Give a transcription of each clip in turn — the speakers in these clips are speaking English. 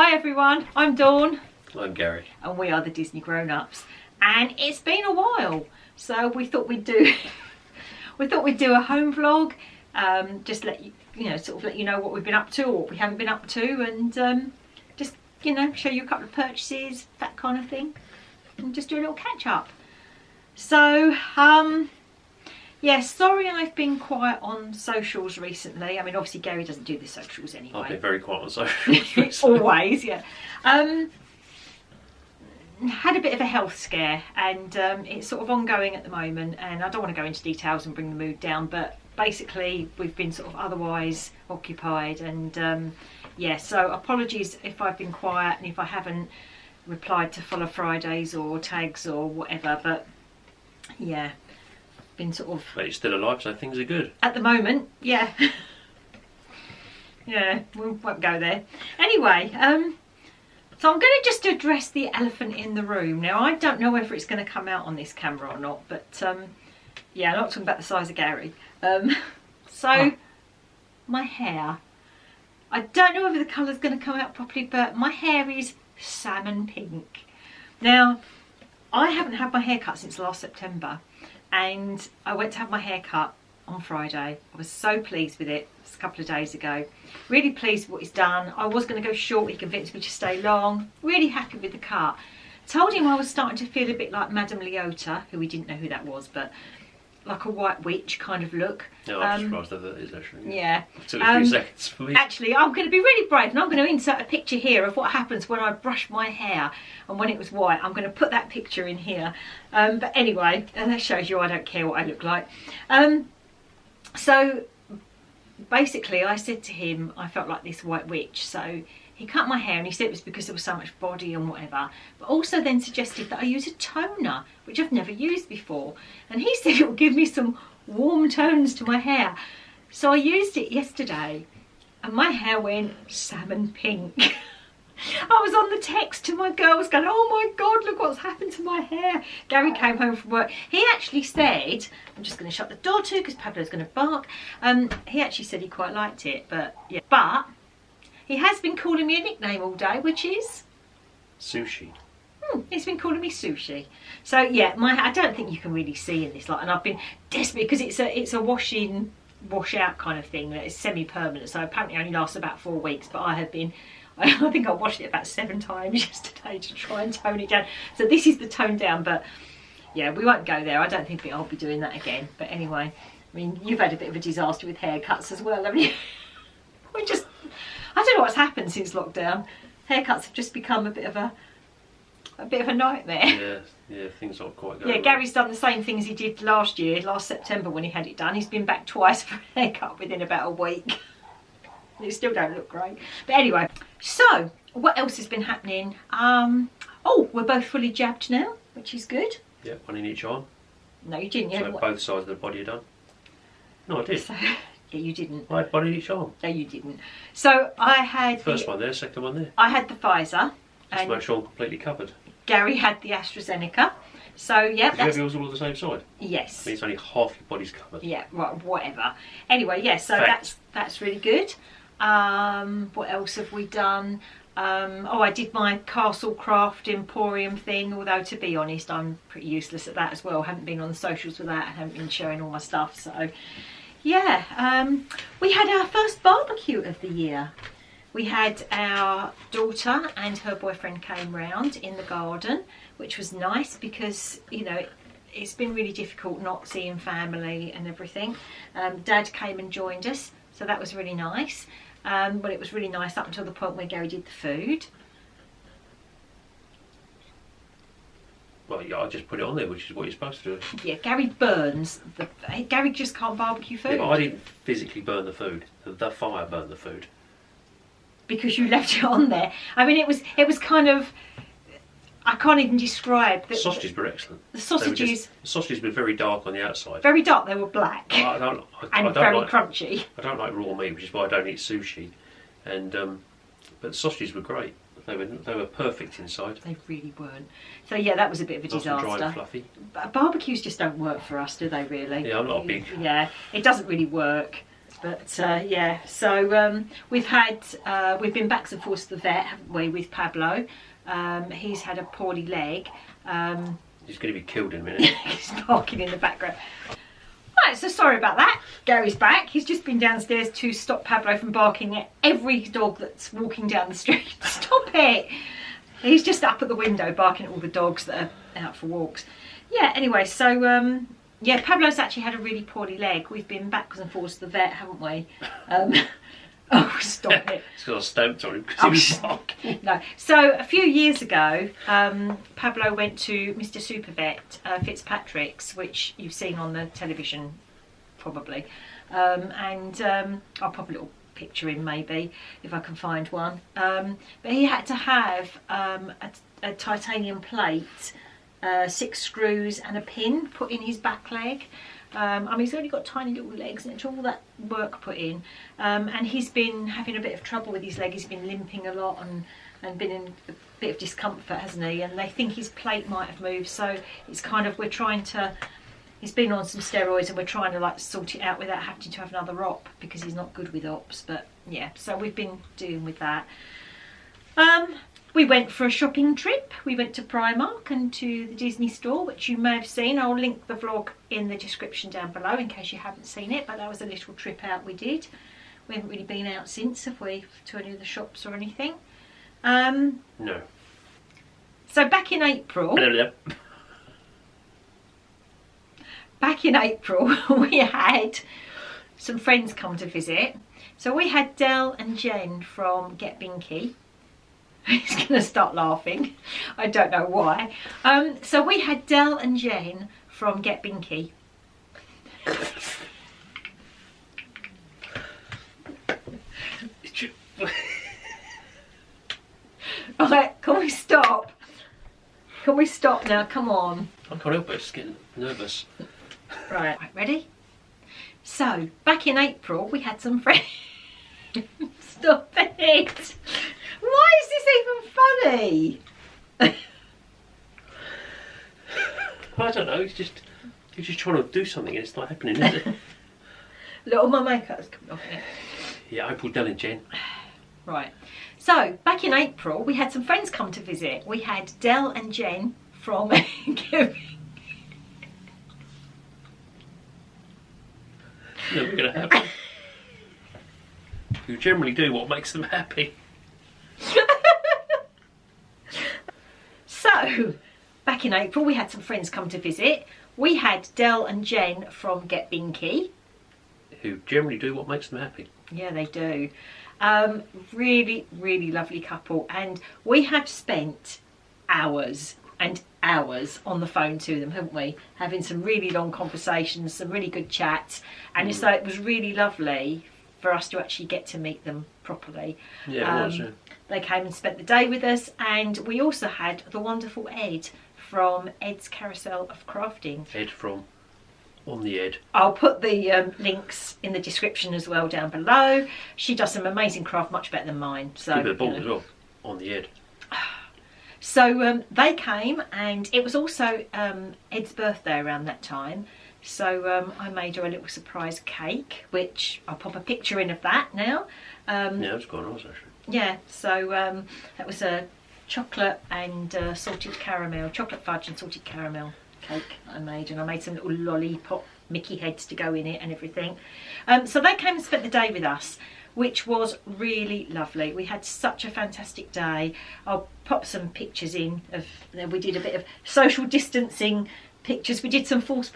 Hi everyone, I'm Dawn. I'm Gary. And we are the Disney Grown-Ups. And it's been a while, so we thought we'd do a home vlog. Just let you, sort of let you know what we've been up to or what we haven't been up to, and just, show you a couple of purchases, that kind of thing. And just do a little catch up. So, yeah, sorry I've been quiet on socials recently. I mean, obviously Gary doesn't do the socials anyway. I've been very quiet on socials. Always, yeah. Had a bit of a health scare, and it's sort of ongoing at the moment, and I don't want to go into details and bring the mood down, but basically we've been sort of otherwise occupied, and yeah, so apologies if I've been quiet and if I haven't replied to Follow Fridays or tags or whatever, but yeah, been sort of... But you're still alive, so things are good. At the moment, yeah. Yeah, we won't go there. Anyway, so I'm going to just address the elephant in the room. Now, I don't know whether it's going to come out on this camera or not, but yeah, I'm not talking about the size of Gary. My hair. I don't know whether the colour's going to come out properly, but my hair is salmon pink. Now, I haven't had my hair cut since last September, and I went to have my hair cut on Friday. I was so pleased with it. It was a couple of days ago. Really pleased with what he's done. I was going to go short. He convinced me to stay long. Really happy with the cut. Told him I was starting to feel a bit like Madame Leota, who we didn't know who that was, but like a white witch kind of look. No, I'm surprised that is actually. Yeah. It took a few seconds for me. Actually, I'm going to be really brave, and I'm going to insert a picture here of what happens when I brush my hair and when it was white. I'm going to put that picture in here. But anyway, that shows you I don't care what I look like. So basically I said to him I felt like this white witch, so he cut my hair and he said it was because there was so much body and whatever, but also then suggested that I use a toner, which I've never used before, and he said it will give me some warm tones to my hair. So I used it yesterday and my hair went salmon pink. I was on the text to my girls going, oh my god, look what's happened to my hair. Gary came home from work. He actually said, I'm just going to shut the door too because Pablo's going to bark. He actually said he quite liked it, but yeah. But he has been calling me a nickname all day, which is? Sushi. He's been calling me Sushi. So yeah, I don't think you can really see in this light, and I've been desperate because it's a wash in, wash out kind of thing. It's semi-permanent, so apparently it only lasts about 4 weeks, but I think I washed it about 7 times yesterday to try and tone it down. So this is the tone down, but yeah, we won't go there. I don't think I'll be doing that again. But anyway, I mean, you've had a bit of a disaster with haircuts as well, haven't you? I don't know what's happened since lockdown. Haircuts have just become a bit of a nightmare. Yeah, things aren't quite going. Yeah, Gary's done the same things he did last September when he had it done. He's been back twice for a haircut within about a week. It still don't look great. But anyway, so what else has been happening? Oh, we're both fully jabbed now, which is good. Yeah, one in each arm. No, you didn't. So both sides of the body are done. No, I did. So, yeah, you didn't. I had one in each arm. No, you didn't. So I had First one there, second one there. I had the Pfizer. Just to make sure I'm completely covered. Gary had the AstraZeneca. So yeah, did you have yours all on the same side? Yes. I mean, it's only half your body's covered. Yeah, right, whatever. Anyway, yeah, so that's really good. What else have we done? Oh, I did my Castle Craft Emporium thing, although to be honest I'm pretty useless at that as well. Haven't been on the socials with that, I haven't been showing all my stuff, so yeah. We had our first barbecue of the year. We had our daughter and her boyfriend came round in the garden, which was nice because, it's been really difficult not seeing family and everything. Dad came and joined us, so that was really nice. But it was really nice up until the point where Gary did the food. Well, yeah, I just put it on there, which is what you're supposed to do. Yeah, Gary burns. Gary just can't barbecue food. Yeah, but I didn't physically burn the food. The fire burned the food. Because you left it on there. I mean, it was kind of... I can't even describe. The sausages were excellent. The sausages... The sausages were very dark on the outside. Very dark, they were black. I don't very like, crunchy. I don't like raw meat, which is why I don't eat sushi. And but the sausages were great. They were perfect inside. They really weren't. So yeah, that was a bit of a disaster. Nice and dry and fluffy. Barbecues just don't work for us, do they really? Yeah, I'm not big. Yeah, it doesn't really work. But yeah, so we've been back and forth to the vet, haven't we, with Pablo. He's had a poorly leg. He's going to be killed in a minute. He's barking in the background. Right, so sorry about that. Gary's back. He's just been downstairs to stop Pablo from barking at every dog that's walking down the street. Stop it! He's just up at the window barking at all the dogs that are out for walks. Yeah, anyway, so yeah, Pablo's actually had a really poorly leg. We've been backwards and forwards to the vet, haven't we? Oh, stop it. He's got a stamp on him because he was barking. No. So a few years ago, Pablo went to Mr. Supervet Fitzpatrick's, which you've seen on the television probably. And I'll pop a little picture in maybe if I can find one. But he had to have a titanium plate, 6 screws and a pin put in his back leg. I mean, he's only got tiny little legs and it's all that work put in, and he's been having a bit of trouble with his leg. He's been limping a lot and been in a bit of discomfort, hasn't he? And they think his plate might have moved, so it's kind of, he's been on some steroids and we're trying to like sort it out without having to have another op, because he's not good with ops. But yeah, so we've been dealing with that. We went for a shopping trip. We went to Primark and to the Disney store, which you may have seen. I'll link the vlog in the description down below in case you haven't seen it, but that was a little trip out we did. We haven't really been out since, have we, to any of the shops or anything? No. So back in April, we had some friends come to visit. So we had Del and Jen from Get Binky. He's going to start laughing. I don't know why. So we had Del and Jen from Get Binky. Right, can we stop? Can we stop now? Come on. I can't help it, it's getting nervous. Right, ready? So, back in April, we had some friends. Stop it! Why is this even funny? I don't know, he's just trying to do something and it's not happening, is it? Look, all my makeup's coming off it. Yeah, April, Del and Jen. Right, so back in April, we had some friends come to visit. We had Del and Jen from Never going to happen. Who generally do what makes them happy. So, back in April, we had some friends come to visit. We had Del and Jen from Get Binky. Who generally do what makes them happy. Yeah, they do. Really, really lovely couple. And we have spent hours and hours on the phone to them, haven't we? Having some really long conversations, some really good chats. And so it was really lovely for us to actually get to meet them properly. Yeah, it was, yeah. They came and spent the day with us, and we also had the wonderful Ed from Ed's Carousel of Crafting. Ed from On the Ed. I'll put the links in the description as well down below. She does some amazing craft, much better than mine. So give it a ball as well, On the Ed. So they came, and it was also Ed's birthday around that time. So I made her a little surprise cake, which I'll pop a picture in of that now. Yeah, it's quite nice actually. Yeah, so that was a chocolate and salted caramel, chocolate fudge and salted caramel cake I made, and I made some little lollipop Mickey heads to go in it and everything. So they came and spent the day with us, which was really lovely. We had such a fantastic day. I'll pop some pictures in of, we did a bit of social distancing pictures. We did some false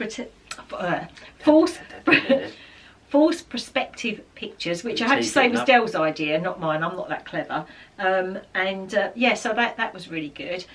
perspective pictures, which I have to say was Del's idea, not mine. I'm not that clever. Yeah, so that was really good.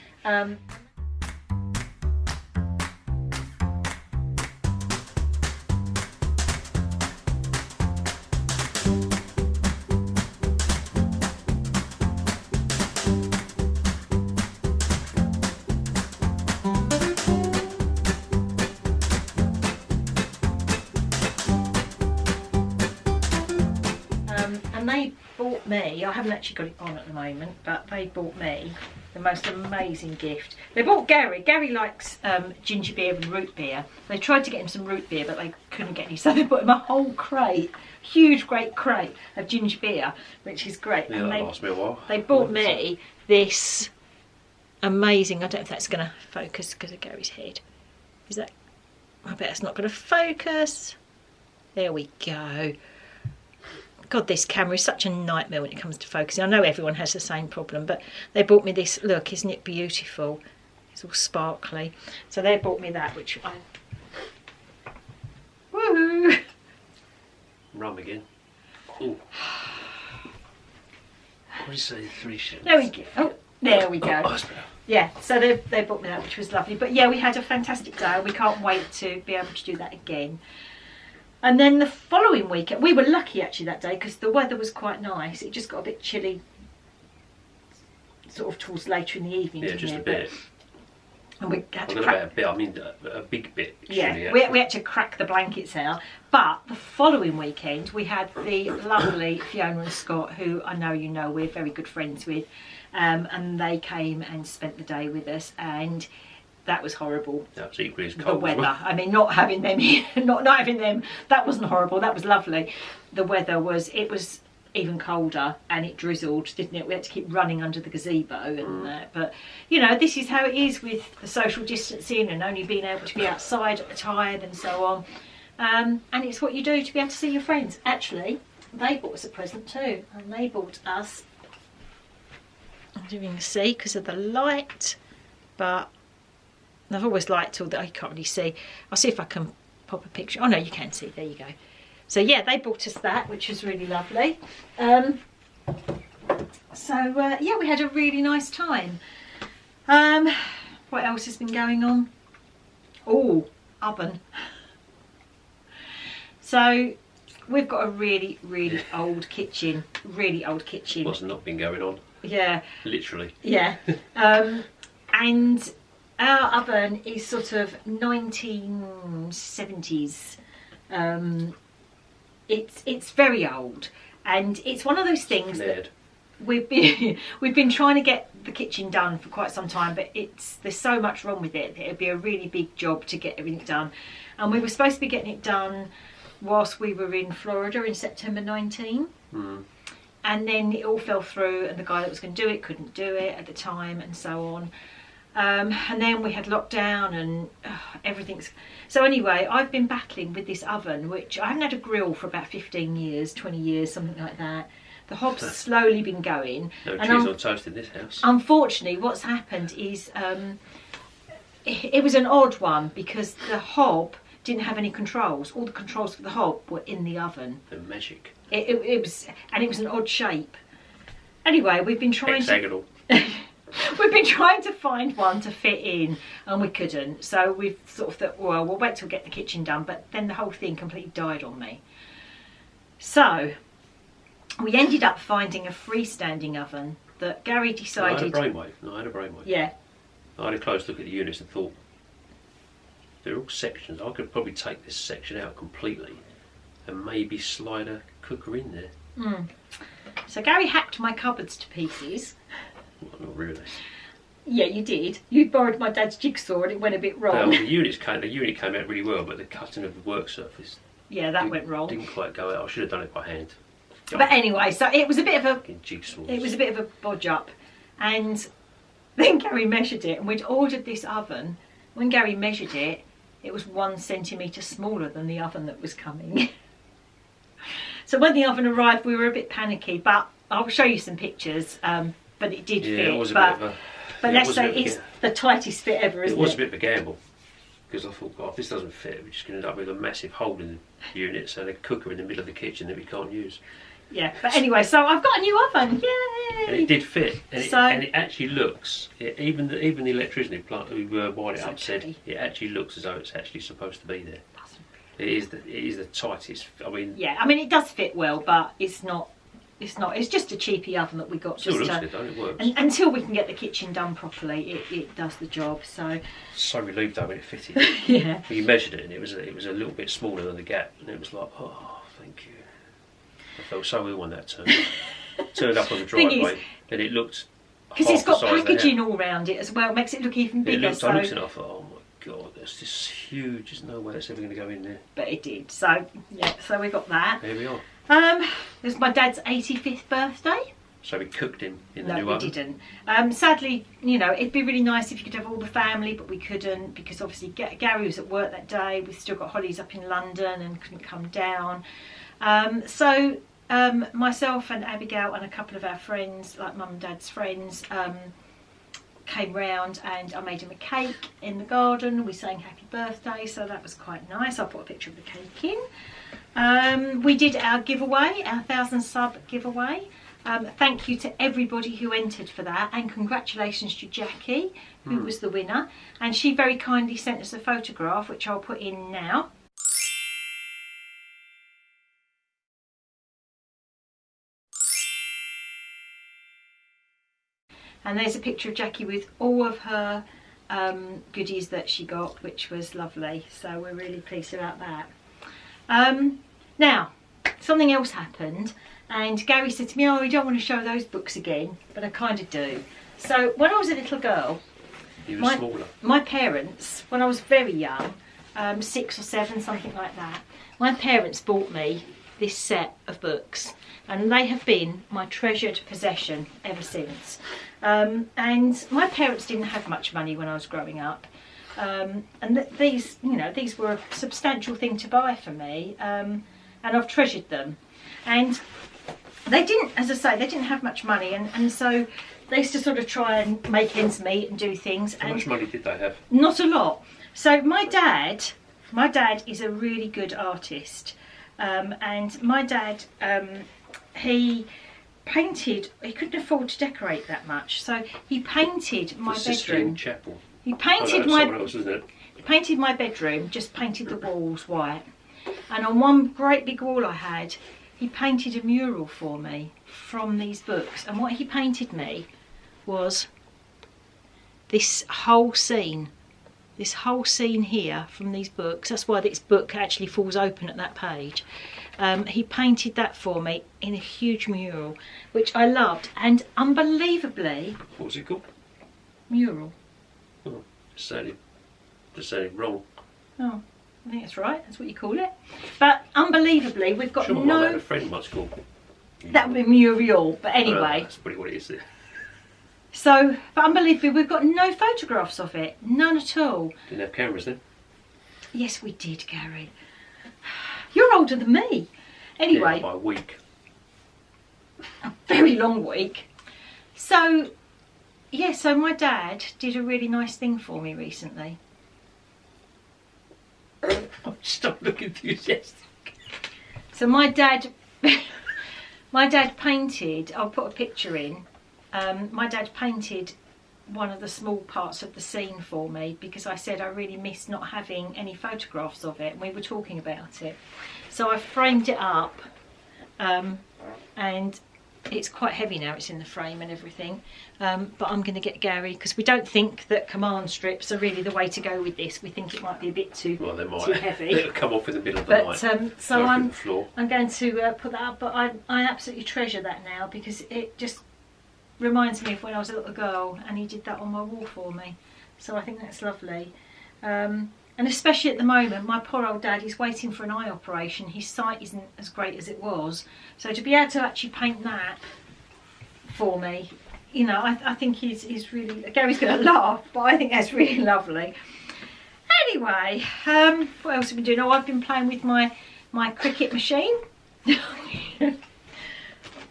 And they bought me, I haven't actually got it on at the moment, but they bought me the most amazing gift. They bought Gary likes ginger beer and root beer. They tried to get him some root beer, but they couldn't get any, so they bought him a whole crate huge great crate of ginger beer, which is great. Yeah, and that lasts me a while. they bought me this amazing, I don't know if that's going to focus because of Gary's head. Is that, I bet it's not going to focus. There we go. God, this camera is such a nightmare when it comes to focusing. I know everyone has the same problem, but they bought me this. Look, isn't it beautiful? It's all sparkly. So they bought me that, which I... Woohoo! Rum again. Ooh. What do you say, 3 shillings? There we go. Oh, there we go. Oh, that's better. Yeah, so they bought me that, which was lovely. But yeah, we had a fantastic day, and we can't wait to be able to do that again. And then the following weekend, we were lucky actually that day because the weather was quite nice. It just got a bit chilly sort of towards later in the evening. Yeah, just a bit. And we had to crack... a bit, I mean a big bit. Yeah, we had to crack the blankets out. But the following weekend, we had the lovely Fiona and Scott, who I know you know we're very good friends with. And they came and spent the day with us, and that was horrible. That was equally as cold. The weather. Well. I mean, not having them here, not having them. That wasn't horrible. That was lovely. The weather was. It was even colder, and it drizzled, didn't it? We had to keep running under the gazebo and that. But you know, this is how it is with the social distancing and only being able to be outside at the time and so on. And it's what you do to be able to see your friends. Actually, they bought us a present too, and they bought us. I don't even see because of the light, but I've always liked all that. You can't really see. I'll see if I can pop a picture. Oh no, you can see. There you go. So yeah, they bought us that, which was really lovely. Yeah, we had a really nice time. What else has been going on? Oh, oven. So we've got a really old kitchen. Really old kitchen. What's not been going on? Yeah. Literally. Yeah. And our oven is sort of 1970s. It's very old, and it's one of those things that we've been trying to get the kitchen done for quite some time, but there's so much wrong with it that it'd be a really big job to get everything done. And we were supposed to be getting it done whilst we were in Florida in September 19. And then it all fell through, and the guy that was going to do it couldn't do it at the time, and so on. And then we had lockdown and everything's... So anyway, I've been battling with this oven, which I haven't had a grill for about 15 years, 20 years, something like that. The hob's slowly been going. No cheese on toast in this house. Unfortunately, what's happened is it was an odd one because the hob didn't have any controls. All the controls for the hob were in the oven. The magic. It was an odd shape. Anyway, we've been trying hexagonal. We've been trying to find one to fit in, and we couldn't. So we've sort of thought, well, we'll wait till we get the kitchen done. But then the whole thing completely died on me. So we ended up finding a freestanding oven that Gary decided... I had a brainwave. Yeah. I had a close look at the units and thought, they're all sections. I could probably take this section out completely and maybe slide a cooker in there. So Gary hacked my cupboards to pieces. Well, not really. Yeah, you did. You borrowed my dad's jigsaw and it went a bit wrong. Well, the unit came out really well, but the cutting of the work surface... Yeah, that went wrong. Didn't quite go out. I should have done it by hand. But anyway, so it was a bit of a... Jigsaws. It was a bit of a bodge up. And then Gary measured it, and we'd ordered this oven. When Gary measured it, it was 1 centimetre smaller than the oven that was coming. So when the oven arrived, we were a bit panicky, but I'll show you some pictures. But it did fit. It was a bit of a... But let's say it's the tightest fit ever, isn't it? It was a bit of a gamble. Because I thought, God, if this doesn't fit, we're just going to end up with a massive hole in the units and a cooker in the middle of the kitchen that we can't use. Yeah, but anyway, so I've got a new oven, yay! And it did fit, and it actually looks, even the electrician who wired it up said it actually looks as though it's actually supposed to be there. It is the tightest. I mean, yeah, I mean it does fit well, but it's not. It's just a cheapy oven that we got. Still looks good, though. It works. And until we can get the kitchen done properly, it does the job. So relieved though when it fitted. Yeah. You measured it, and it was a little bit smaller than the gap, and it was like, oh, thank you. I felt so ill when that turned up on the driveway, and it looked because it's got packaging all around it as well. It makes it look even bigger. I looked at it, I thought, oh my God, that's just huge. There's no way that's ever going to go in there. But it did. So yeah, so we got that. There we are. It was my dad's 85th birthday. So we cooked him in the No, new we oven. didn't. Sadly, you know, it'd be really nice if you could have all the family, but we couldn't because obviously Gary was at work that day. We've still got Holly's up in London and couldn't come down. Myself and Abigail and a couple of our friends, like Mum and Dad's friends, came round and I made him a cake in the garden. We sang happy birthday, so that was quite nice. I'll put a picture of the cake in. We did our giveaway, our 1,000 sub giveaway. Thank you to everybody who entered for that, and congratulations to Jackie, who was the winner. And she very kindly sent us a photograph, which I'll put in now. And there's a picture of Jackie with all of her goodies that she got, which was lovely. So we're really pleased about that. Now, something else happened. And Gary said to me, oh, you don't want to show those books again, but I kind of do. So when I was a little girl, my parents, when I was very young, 6 or 7, something like that, my parents bought me this set of books, and they have been my treasured possession ever since. And my parents didn't have much money when I was growing up, and these were a substantial thing to buy for me, and I've treasured them. And they didn't, as I say, they didn't have much money, and so they used to sort of try and make ends meet and do things. How much money did they have? Not a lot. So my dad is a really good artist, and my dad, he painted. He couldn't afford to decorate that much, so he painted my bedroom. Chapel. He painted He painted my bedroom. Just painted the walls white, and on one great big wall I had, he painted a mural for me from these books. And what he painted me was this whole scene here from these books. That's why this book actually falls open at that page. He painted that for me in a huge mural, which I loved. And unbelievably... What was it called? Mural. Oh, just saying wrong. Oh. I think that's right, that's what you call it. But unbelievably, we've got sure, no... I had a friend once called it. That would be Muriel, but anyway. Well, that's pretty what it is there. So, but unbelievably, we've got no photographs of it. None at all. Didn't have cameras then? Yes, we did, Gary. You're older than me. Anyway. Yeah, by a week. A very long week. So, yeah, so my dad did a really nice thing for me recently. Stop looking enthusiastic. So my dad painted, I'll put a picture in, my dad painted one of the small parts of the scene for me because I said I really missed not having any photographs of it, and we were talking about it. So I framed it up, and it's quite heavy now, it's in the frame and everything, but I'm going to get Gary, because we don't think that command strips are really the way to go with this. We think it might be a bit too, too heavy. It'll come off in the middle of the night. So I'm going to put that up, but I absolutely treasure that now because it just reminds me of when I was a little girl and he did that on my wall for me. So I think that's lovely. And especially at the moment, my poor old dad is waiting for an eye operation. His sight isn't as great as it was. So to be able to actually paint that for me, you know, I think he's really... Gary's going to laugh, but I think that's really lovely. Anyway, what else have we been doing? Oh, I've been playing with my cricket machine.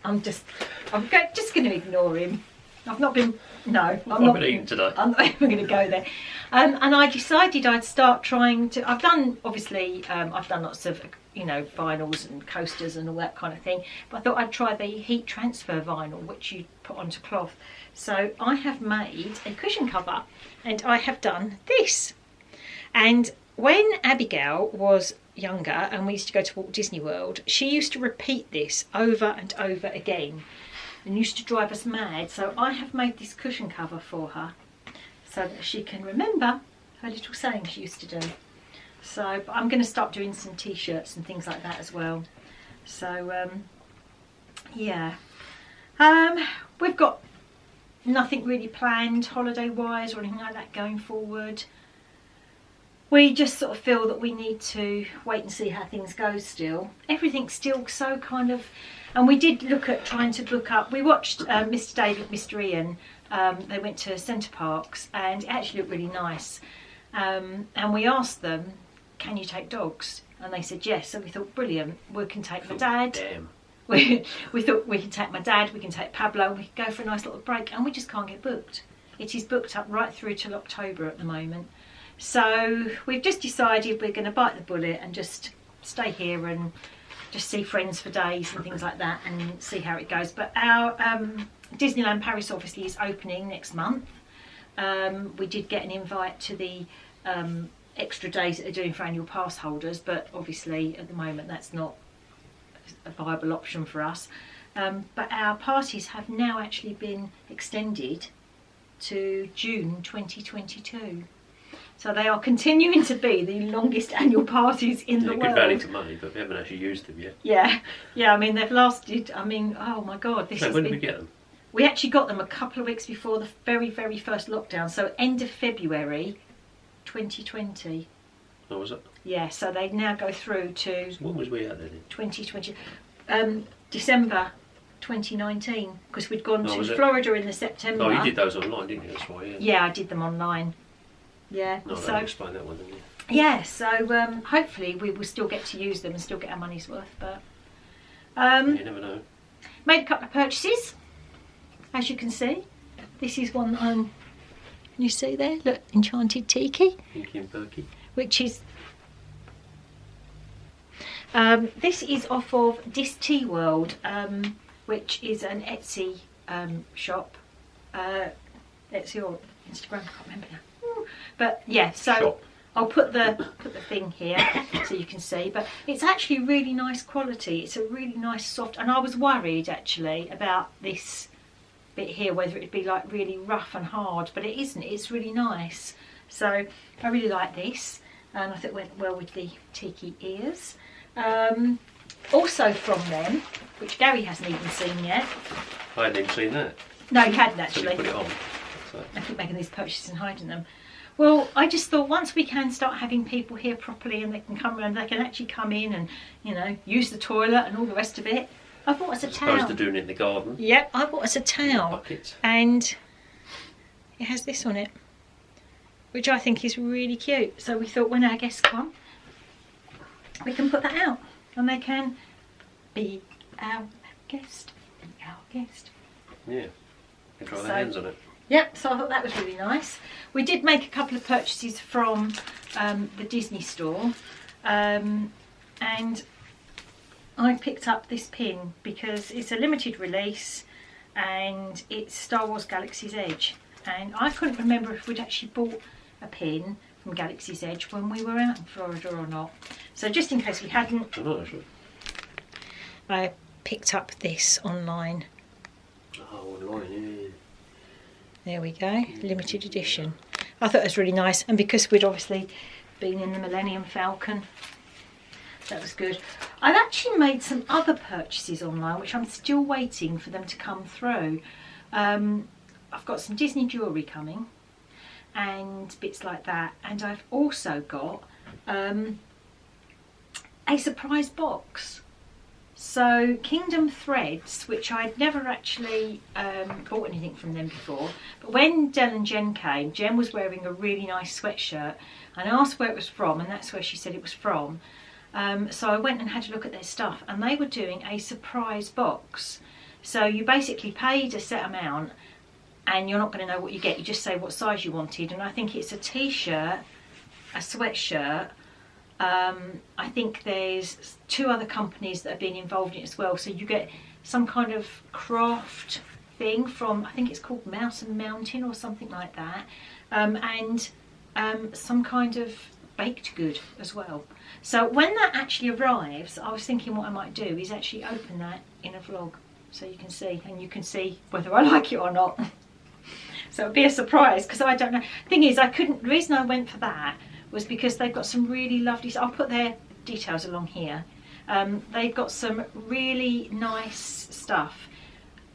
I'm just going to ignore him. I've not been... No, I'm not eating today. I'm not even going to go there. And I decided I'd start trying to... I've done, obviously, I've done lots of, you know, vinyls and coasters and all that kind of thing. But I thought I'd try the heat transfer vinyl, which you put onto cloth. So I have made a cushion cover, and I have done this. And when Abigail was younger and we used to go to Walt Disney World, she used to repeat this over and over again and used to drive us mad. So I have made this cushion cover for her so that she can remember her little saying she used to do. So but I'm going to start doing some t-shirts and things like that as well. So yeah, we've got nothing really planned holiday wise or anything like that going forward. we just sort of feel that we need to wait and see how things go still. Everything's still so kind of... And we did look at trying to book up. We watched Mr. David, Mr. Ian. They went to Centre Parks and it actually looked really nice. And we asked them, can you take dogs? And they said yes. So we thought, brilliant, we can take my dad. Damn. We thought we can take my dad, we can take Pablo, and we can go for a nice little break. And we just can't get booked. It is booked up right through till October at the moment. So we've just decided we're going to bite the bullet and just stay here and just see friends for days and things like that and see how it goes. But our Disneyland Paris obviously is opening next month. We did get an invite to the extra days that they're doing for annual pass holders, but obviously at the moment that's not a viable option for us. But our parties have now actually been extended to June 2022. So they are continuing to be the longest annual parties in the world. Good value for money, but we haven't actually used them yet. Yeah. I mean, they've lasted. I mean, oh my God, this. So when did we get them? We actually got them a couple of weeks before the very, very first lockdown. So end of February, 2020. Oh, was it? Yeah. So they now go through to. So when was we out there then? 2020, December 2019, because we'd gone to Florida in the September. Oh, you did those online, didn't you? That's why. Yeah, I did them online. Yeah. No, so explain that one, didn't you? Yeah. So hopefully we will still get to use them and still get our money's worth. But you never know. Made a couple of purchases, as you can see. This is one that you see there. Look, Enchanted Tiki. Pinky and Perky. Which is. This is off of This Tea World, which is an Etsy shop. Etsy or Instagram, I can't remember now. But yeah, so shop. I'll put the thing here so you can see. But it's actually really nice quality. It's a really nice soft, and I was worried actually about this bit here, whether it'd be like really rough and hard, but it isn't. It's really nice. So I really like this, and I think it went well with the tiki ears. Also from them, which Gary hasn't even seen yet. I hadn't even seen that. No, he hadn't actually. So you put it on. So. I keep making these purchases and hiding them. Well, I just thought once we can start having people here properly and they can come around, they can actually come in and, you know, use the toilet and all the rest of it. I bought us a towel. As opposed to doing it in the garden. Yep, I bought us a towel. Bucket. And it has this on it, which I think is really cute. So we thought when our guests come, we can put that out and they can be our guest. Yeah, you try their hands on it. Yep, so I thought that was really nice. We did make a couple of purchases from the Disney store, and I picked up this pin because it's a limited release and it's Star Wars Galaxy's Edge, and I couldn't remember if we'd actually bought a pin from Galaxy's Edge when we were out in Florida or not. So just in case we hadn't, I'm not sure. I picked up this online. Oh, online, yeah. There we go, limited edition. I thought it was really nice, and because we'd obviously been in the Millennium Falcon, that was good. I've actually made some other purchases online, which I'm still waiting for them to come through. I've got some Disney jewellery coming, and bits like that, and I've also got a surprise box. So Kingdom Threads, which I'd never actually bought anything from them before, but when Del and Jen came, Jen was wearing a really nice sweatshirt, and I asked where it was from, and that's where she said it was from. So I went and had a look at their stuff, and they were doing a surprise box. So you basically paid a set amount, and you're not going to know what you get. You just say what size you wanted, and I think it's a t-shirt, a sweatshirt. I think there's 2 other companies that have been involved in it as well. So you get some kind of craft thing from, I think it's called Mouse and Mountain or something like that, and some kind of baked good as well. So when that actually arrives, I was thinking what I might do is actually open that in a vlog so you can see, and you can see whether I like it or not. So it'll be a surprise because I don't know. Thing is, the reason I went for that was because they've got some really lovely, I'll put their details along here. They've got some really nice stuff,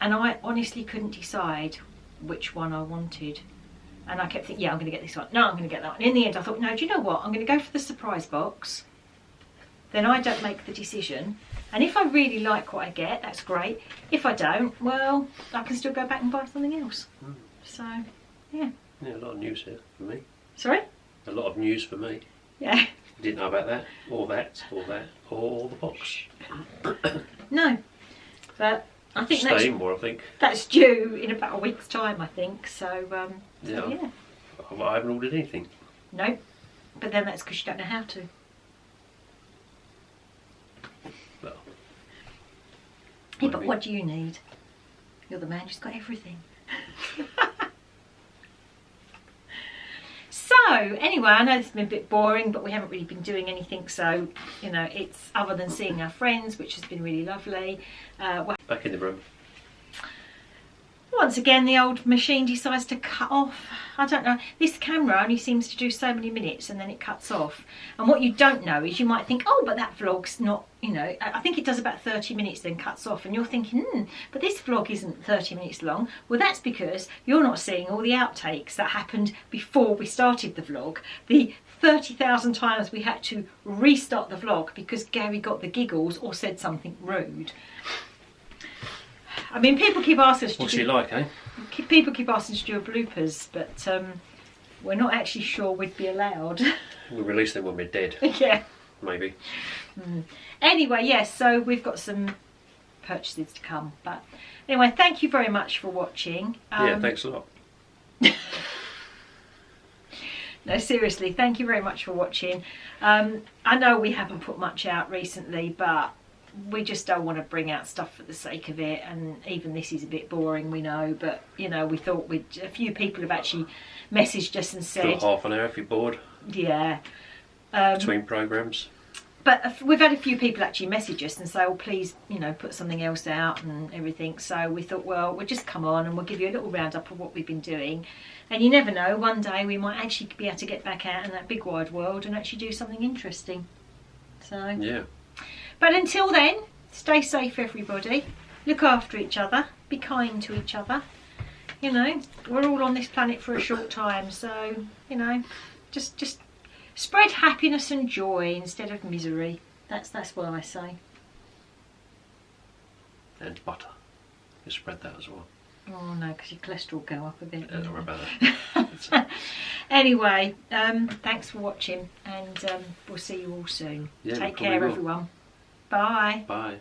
and I honestly couldn't decide which one I wanted. And I kept thinking, yeah, I'm going to get this one. No, I'm going to get that one. In the end, I thought, no, do you know what? I'm going to go for the surprise box. Then I don't make the decision. And if I really like what I get, that's great. If I don't, well, I can still go back and buy something else. So, yeah. Yeah, a lot of news here for me. Sorry? A lot of news for me. Yeah. Didn't know about that, or that, or that, or the box. No. But I think more, I think. That's due in about a week's time, I think. So, yeah. I haven't ordered anything. No. But then that's because you don't know how to. Well, yeah, but what do you need? You're the man who's got everything. So, anyway, I know this has been a bit boring, but we haven't really been doing anything, so, you know, it's other than seeing our friends, which has been really lovely. Back in the room. Once again, the old machine decides to cut off. I don't know. This camera only seems to do so many minutes and then it cuts off. And what you don't know is you might think, oh, but that vlog's not, you know, I think it does about 30 minutes then cuts off. And you're thinking, but this vlog isn't 30 minutes long. Well, that's because you're not seeing all the outtakes that happened before we started the vlog. The 30,000 times we had to restart the vlog because Gary got the giggles or said something rude. I mean, people keep asking us to What's he like, eh? People keep asking us to do bloopers, but we're not actually sure we'd be allowed. We'll release them when we're dead. Yeah. Maybe. Anyway, yes, so we've got some purchases to come. But anyway, thank you very much for watching. Yeah, thanks a lot. No, seriously, thank you very much for watching. I know we haven't put much out recently, but we just don't want to bring out stuff for the sake of it, and even this is a bit boring, we know, but you know, we thought a few people have actually messaged us and said got half an hour if you're bored. Yeah. Between programmes. But we've had a few people actually message us and say, oh, please, you know, put something else out and everything. So we thought, well, we'll just come on and we'll give you a little roundup of what we've been doing. And you never know, one day we might actually be able to get back out in that big wide world and actually do something interesting. So yeah. But until then, stay safe, everybody. Look after each other. Be kind to each other. You know, we're all on this planet for a short time, so you know, just spread happiness and joy instead of misery. That's what I say. And butter. You spread that as well. Oh no, because your cholesterol will go up a bit. Don't worry about that. Anyway, thanks for watching, and we'll see you all soon. Yeah, take care, everyone. Bye. Bye.